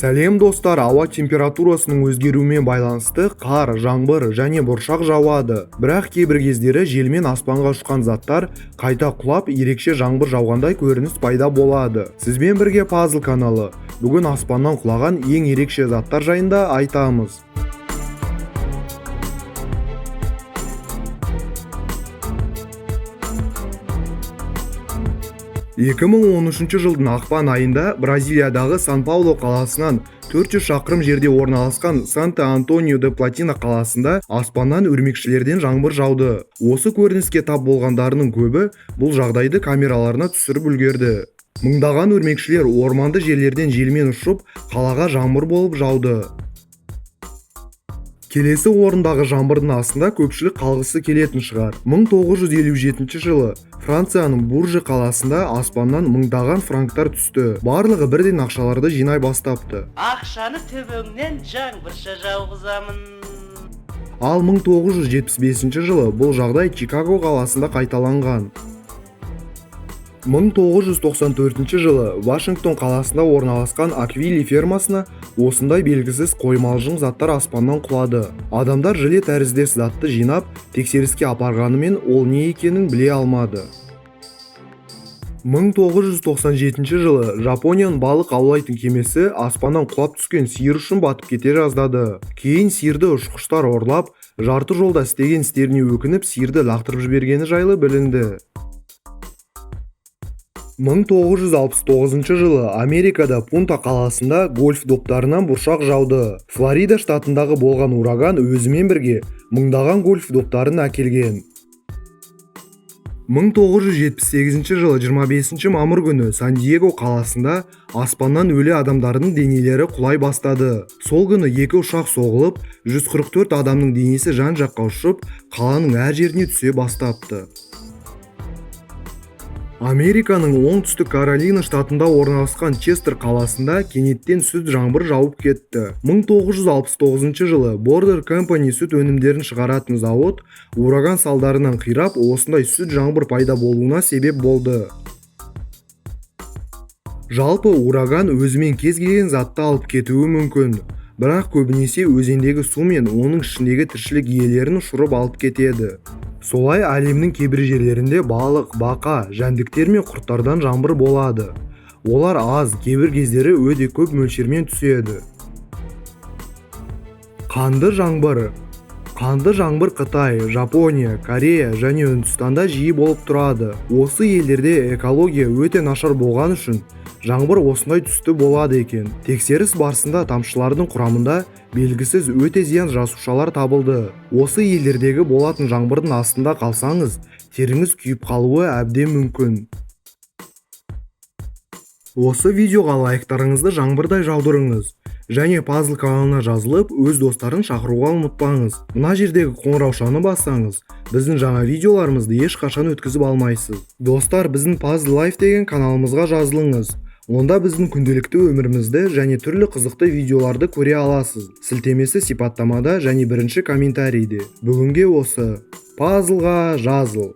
Сәлем достар, ауа температурасының өзгеруімен байланысты қар, жаңбыр және бұршақ жауады. Бірақ кейбір кездері желмен аспанға ұшқан заттар қайта құлап, ерекше жаңбыр жауғандай көрініс пайда болады. Сізбен бірге Пазл каналы. Бүгін аспаннан құлаған ең ерекше заттар жайында айтамыз. 2013 жылдың ақпан айында Бразилиядағы Сан-Паулу қаласынан 400 шақырым жерде орналасқан Санта-Антониу-де-Платина қаласында аспаннан өрмекшілерден жаңбыр жауды. Осы көрініске тап болғандарының көбі бұл жағдайды камераларына түсіріп үлгерді. Мыңдаған өрмекшілер орманды жерлерден желмен ұшып, қалаға жаңбыр болып жауды. Келесі орындағы жаңбырдың астында көпшілік қалғысы келетін шығар. 1957 жылы Францияның Буржы қаласында аспаннан мыңдаған франктар түсті. Барлығы бірден ақшаларды жинай бастапты. Ақшаны төбеңнен жаңбырша жауғызамын. Ал 1975 жылы бұл жағдай Чикаго қаласында қайталанған. 1994 жылы Вашингтон қаласында орналасқан Аквили фермасына осындай белгісіз қоймалжың заттар аспаннан құлады. Адамдар жилет тәріздес затты жинап, тексеріске апарғанымен ол не екенін біле алмады. 1997 жылы Жапонияның балық аулайтын кемесі аспаннан құлап түскен сиыр үшін батып кете жаздады. Кейін сиырды ұшқыштар орлап, жарты жолда істеген істеріне өкініп, сиырды лақтырып жібергені жайлы білінді. 1969 жылы Америкада Пунта қаласында гольф доптарынан бұршақ жауды. Флорида штатындағы болған ураган өзімен бірге мыңдаған гольф доптарын әкелген. 1978 жылы 25 мамыр күні Сан-Диего қаласында аспаннан өлі адамдардың денелері құлай бастады. Сол күні екі ұшақ соғылып, 144 адамның денесі жан-жаққа ұшып, қаланың әр жеріне түсе бастапты. Американың оңтүстік Каролина штатында орналасқан Честер қаласында кенеттен сүт жаңбыр жауып кетті. 1969 жылы Border Company сүт өнімдерін шығаратын зауыт ураган салдарынан қирап, осындай сүт жаңбыр пайда болуына себеп болды. Жалпы ураган өзімен кез келген затты алып кетуі мүмкін, бірақ көбінесе өзендегі су мен оның ішіндегі тіршілік иелерін ұшырып алып кетеді. Солай әлемнің кейбір жерлерінде балық, бақа, жәндіктер мен құрттардан жаңбыр болады. Олар аз, кейбір кездері өте көп мөлшермен түседі. Қанды жаңбыр. Қанды жаңбыр Қытай, Жапония, Корея және Үндістанда жиі болып тұрады. Осы елдерде экология өте нашар болған үшін жаңбыр осындай түсті болады екен. Тексеріс барысында тамшылардың құрамында белгісіз өте зиян жасушалар табылды. Осы елдердегі болатын жаңбырдың астында қалсаңыз, теріңіз күйіп қалуы әбден мүмкін. Осы видеоға лайктарыңызды жаңбырдай жаудырыңыз. Және Пазл каналына жазылып, өз достарын шақыруға ұмытпаңыз. Мына жердегі қоңыраушаны бассаңыз, біздің жаңа видеоларымызды ешқашан өткізіп алмайсыз. Достар, біздің Пазл Life деген каналымызға жазылыңыз. Онда біздің күнделікті өмірімізді және түрлі қызықты видеоларды көре аласыз. Сілтемесі сипаттамада және бірінші комментарийде. Бүгінге осы. Пазлға жазыл.